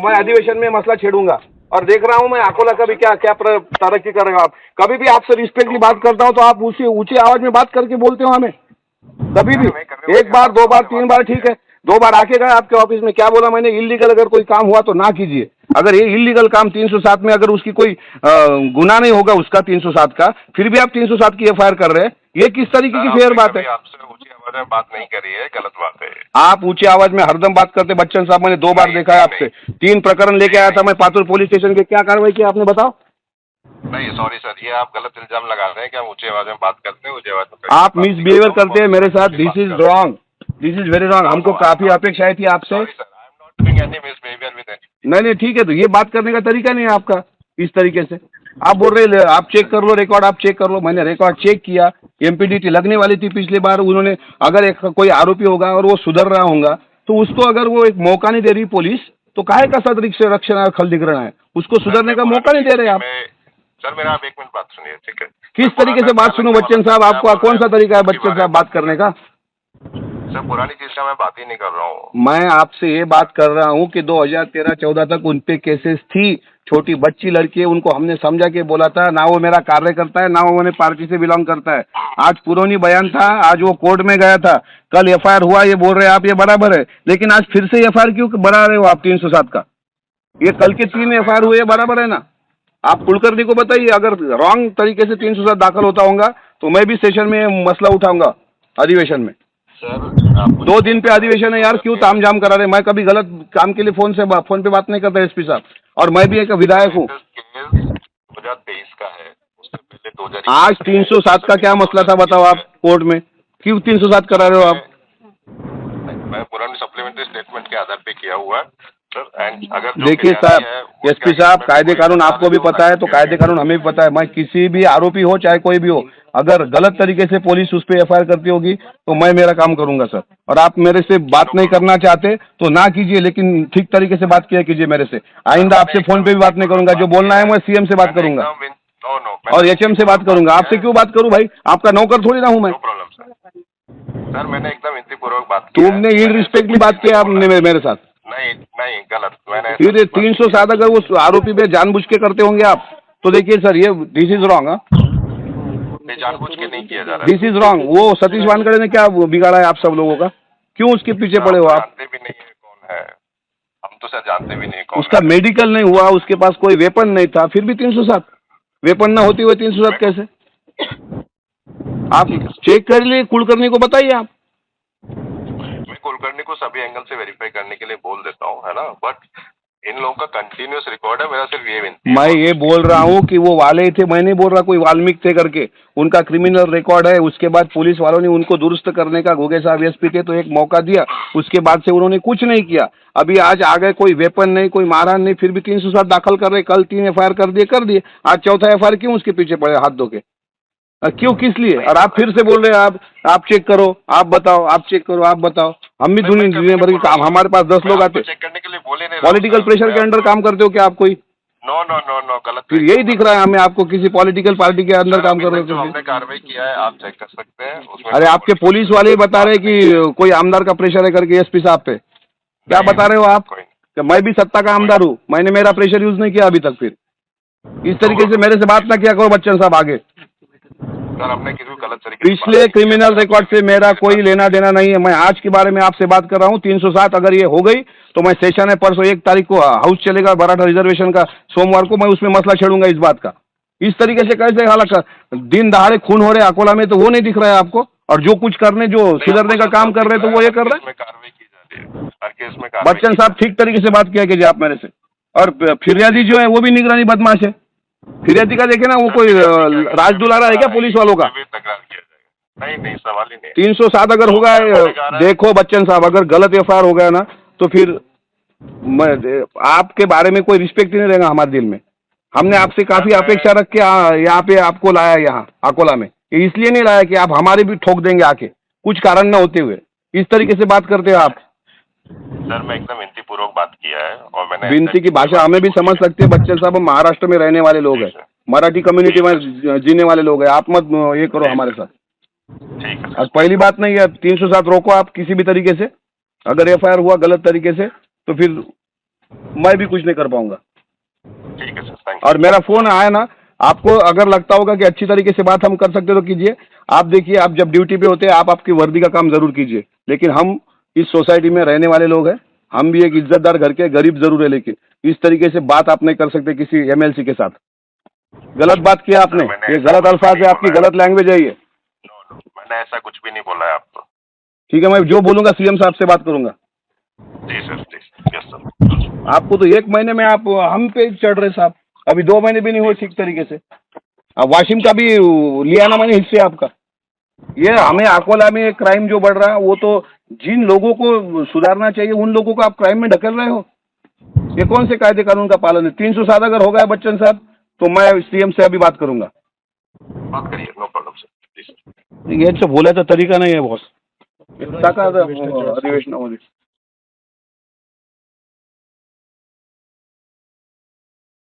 मैं अधिवेशन में मसला छेड़ूंगा और देख रहा हूं मैं अकोला का भी क्या क्या तरक्की कर रहे हो आप। कभी भी आपसे रिस्पेक्ट की बात करता हूं तो आप उसी ऊंची आवाज में बात करके बोलते हो हमें, कभी भी। एक बार, दो बार, तीन बार ठीक है, 2 बार आके गए आपके ऑफिस में, क्या बोला मैंने? इलीगल अगर कोई काम हुआ तो ना कीजिए। अगर ये इलीगल काम 307 में अगर उसकी कोई गुनाह नहीं होगा उसका 307 का, फिर भी आप 307 की एफआईआर कर रहे हैं, ये किस तरीके की फेयर बात है? आपसे ऊंची आवाज में बात नहीं करी है, गलत बात है। आप ऊंची आवाज में हरदम बात करते बच्चन साहब, मैंने 2 बार देखा है आपसे। 3 प्रकरण लेके आया था मैं पातुर पुलिस स्टेशन के, क्या कार्रवाई की आपने बताओ? नहीं सॉरी सर, ये आप गलत इल्जाम लगा रहे हैं कि हम ऊंची आवाज में बात करते हैं। ऊंची आवाज में आप मिसबिहेवियर करते हैं मेरे साथ, this is wrong, this is very wrong. हमको काफी अपेक्षाएं थी आपसे। नहीं, ठीक है, तो ये बात करने का तरीका नहीं है आपका इस तरीके से। आप बोल रहे आप चेक कर लो रिकॉर्ड, आप चेक कर लो। मैंने रिकॉर्ड चेक किया, एमपीडीटी लगने वाली थी पिछली बार। उन्होंने अगर एक कोई आरोपी होगा और वो सुधर रहा होगा तो उसको अगर वो एक मौका नहीं दे रही पुलिस, तो काहे का रक्षण खल दिख रहा है? उसको सुधरने का मौका नहीं दे रहे आप। सर मेरा आप 1 मिनट बात सुनिए, ठीक है? किस तरीके से बात सुनो बच्चन साहब? आपका कौन सा तरीका है बच्चन साहब बात करने का? सर पुरानी चीज का मैं बात ही नहीं कर रहा हूँ। मैं आपसे ये बात कर रहा हूँ कि 2013-14 तक उन पे केसेस थी। छोटी बच्ची लड़की है, उनको हमने समझा के बोला था, ना वो मेरा कार्य करता है ना वो मैंने पार्टी से बिलोंग करता है। आज पुरानी बयान था, आज वो कोर्ट में गया था, कल एफआईआर हुआ, ये बोल रहे हैं आप ये बराबर है। लेकिन आज फिर से एफआईआर क्यों बना रहे हो आप 307 का? ये कल के 3 एफआईआर हुए, बराबर है ना? आप कुलकर्णी को बताइए, अगर रॉन्ग तरीके से 307 दाखिल होता होगा तो मैं भी सेशन में मसला उठाऊंगा अधिवेशन में। सर 2 दिन पे अधिवेशन है यार, क्यों तामझाम करा रहे? मैं कभी गलत काम के लिए फोन पे बात नहीं करता एसपी साहब, और मैं भी एक विधायक हूँ। 2023 का है, उससे पहले 2021 आज 307 का क्या मसला था बताओ आप कोर्ट में? क्यों 307 करा रहे हो आप? मैं पुरानी सप्लीमेंट्री स्टेटमेंट के आधार पे किया हुआ है सर। एंड अगर देखिए साहब, एसपी साहब, कायदे कानून आपको भी पता है तो कायदे कानून हमें भी पता है। मैं किसी भी आरोपी हो चाहे कोई भी हो, अगर गलत तरीके से पुलिस उस पर एफआईआर करती होगी तो मैं मेरा काम करूंगा सर। और आप मेरे से बात नहीं करना चाहते तो ना कीजिए, लेकिन ठीक तरीके से बात किया कीजिए मेरे से। आइंदा आपसे फोन पे भी बात नहीं करूंगा, जो बोलना है मैं सीएम से बात करूंगा और एचएम से बात करूंगा। आपसे क्यों बात करूं भाई? आपका नौकर थोड़ी ना हूं मैं। सर मैंने एकदम विनतीपूर्वक बात की। तुमने इनरिस्पेक्टली बात किया आपने मेरे साथ। नहीं गलत। मैंने फिर 307 अगर उस आरोपी पे जानबूझ के करते होंगे आप तो देखिए सर, ये दिस इज रॉन्ग। जानबूझ के नहीं किया जा रहा, दिस इज रॉन्ग। वो सतीश वानखड़े ने क्या बिगाड़ा है आप सब लोगों का? क्यों उसके पीछे पड़े हो आप? जानते भी नहीं है कौन है, हम तो सर जानते भी नहीं कौन। उसका मेडिकल नहीं हुआ, उसके पास कोई वेपन नहीं था, फिर भी 307। वेपन ना होती हुए 307 कैसे? आप चेक कर लिए, कुलकर्णी को बताइए आप। मैं कुलकर्णी को सभी एंगल से वेरीफाई करने के लिए बोल देता हूँ, है ना? बट इन लोगों का कंटिन्यूअस रिकॉर्ड है। मेरा सिर्फ ये विनती, मैं ये बोल रहा हूँ कि वो वाले थे, मैं नहीं बोल रहा कोई वाल्मीकि थे करके। उनका क्रिमिनल रिकॉर्ड है। उसके बाद पुलिस वालों ने उनको दुरुस्त करने का, घोगे साहब एसपी थे तो एक मौका दिया, उसके बाद से उन्होंने कुछ नहीं किया। अभी आज आ गए, कोई वेपन नहीं, कोई मारहान नहीं, फिर भी 307 दाखिल कर रहे। कल 3 एफआईआर कर दिए, आज चौथा एफआईआर क्यों उसके पीछे पड़े हाथ धो के? क्यों, किस लिए? और आप फिर से बोल रहे हैं आप चेक करो, आप बताओ, आप चेक करो, आप बताओ। हम भी दुनिया भर के काम, हमारे पास 10 लोग आते। चेक करने के लिए बोले नहीं। पॉलिटिकल प्रेशर के अंडर काम करते हो क्या आप कोई? नो गलत। फिर यही दिख रहा है हमें, आपको किसी पॉलिटिकल पार्टी के अंदर काम कर रहे जो हो। हमने कार्रवाई किया है आप चेक कर सकते हैं उसमें। अरे आपके पुलिस वाले ही बता रहे कि कोई आमदार का प्रेशर है करके एसपी साहब पे। क्या बता रहे हो आप? कि मैं भी सत्ता का आमदार हूँ, मैंने मेरा प्रेशर यूज नहीं किया अभी तक। फिर इस तरीके से मेरे से बात ना किया करो बच्चन साहब आगे। सर हमने किसी गलत तरीके पिछले क्रिमिनल रिकॉर्ड से मेरा कोई लेना देना नहीं है। मैं आज के बारे में आपसे बात कर रहा हूँ। 307 अगर ये हो गई तो मैं सेशन है परसों 1 तारीख को, हाउस चलेगा मराठा रिजर्वेशन का, सोमवार को मैं उसमें मसला छेड़ूंगा इस बात का। इस तरीके से कैसे हालांकि दिन दहाड़े खून हो रहे अकोला में, तो वो नहीं दिख रहा है आपको? और जो कुछ करने, जो सुधरने का काम कर रहे हैं तो वो ये कर रहे हैं। बच्चन साहब ठीक तरीके से बात किया कीजिए आप मेरे से। और फिरियादी जो है वो भी निगरानी बदमाश है। फिरियादी का देखे ना, वो कोई राज दुलारा है क्या पुलिस वालों का? नहीं सवाल ही नहीं। 307 अगर होगा, देखो बच्चन साहब, अगर गलत एफआईआर हो गया ना तो फिर आपके बारे में कोई रिस्पेक्ट ही नहीं रहेगा हमारे दिल में। हमने आपसे काफी अपेक्षा रख के यहाँ पे आपको लाया, यहाँ अकोला में। इसलिए नहीं लाया कि आप हमारे भी ठोक देंगे आके, कुछ कारण न होते हुए। इस तरीके से बात करते हो आप। सर मैं एकदम विनती पूर्वक बात किया है और मैंने विनती की भाषा हमें भी समझ सकते हैं बच्चन साहब। हम महाराष्ट्र में रहने वाले लोग हैं, मराठी कम्युनिटी में जीने वाले लोग हैं। आप मत ये करो हमारे साथ। ठीक है। आज पहली बात नहीं है, 307 रोको आप किसी भी तरीके से। अगर एफआईआर हुआ गलत तरीके से तो फिर मैं भी कुछ नहीं कर पाऊंगा। ठीक है सर, थैंक और मेरा फोन आया ना, आपको अगर लगता होगा कि अच्छी तरीके से बात हम कर सकते तो कीजिए। आप देखिए, आप जब ड्यूटी पे होते हैं आप आपकी वर्दी का काम जरूर कीजिए, लेकिन हम इस सोसाइटी में रहने वाले लोग हैं, हम भी एक इज्जतदार घर के गरीब जरूर है, लेकिन इस तरीके से बात आप नहीं कर सकते किसी एमएलसी के साथ। गलत बात किया आपने, ये गलत अल्फाज है, आपकी गलत लैंग्वेज है ये। नो, मैंने ऐसा कुछ भी नहीं बोला है आपको। ठीक है, मैं जो बोलूंगा सीएम साहब से बात करूंगा। जी सर, जी, यस सर। आपको तो 1 महीने में आप हम पे चढ़ रहे साहब, अभी 2 महीने भी नहीं हुए ठीक तरीके से। अब वाशिम का भी लिया ना मैंने हिस्से आपका। ये हमें अकोला में क्राइम जो बढ़ रहा है, वो तो जिन लोगों को सुधारना चाहिए उन लोगों को आप क्राइम में ढकेल रहे हो। ये कौन से कायदे कानून का पालन है? 307 अगर हो गया बच्चन साहब तो मैं सीएम से अभी बात करूंगा। बात करिए, नो प्रॉब्लम सर। जी सर। यांचं बोलायचा तरीका नाही आहे बॉस, अधिवेशनामध्ये।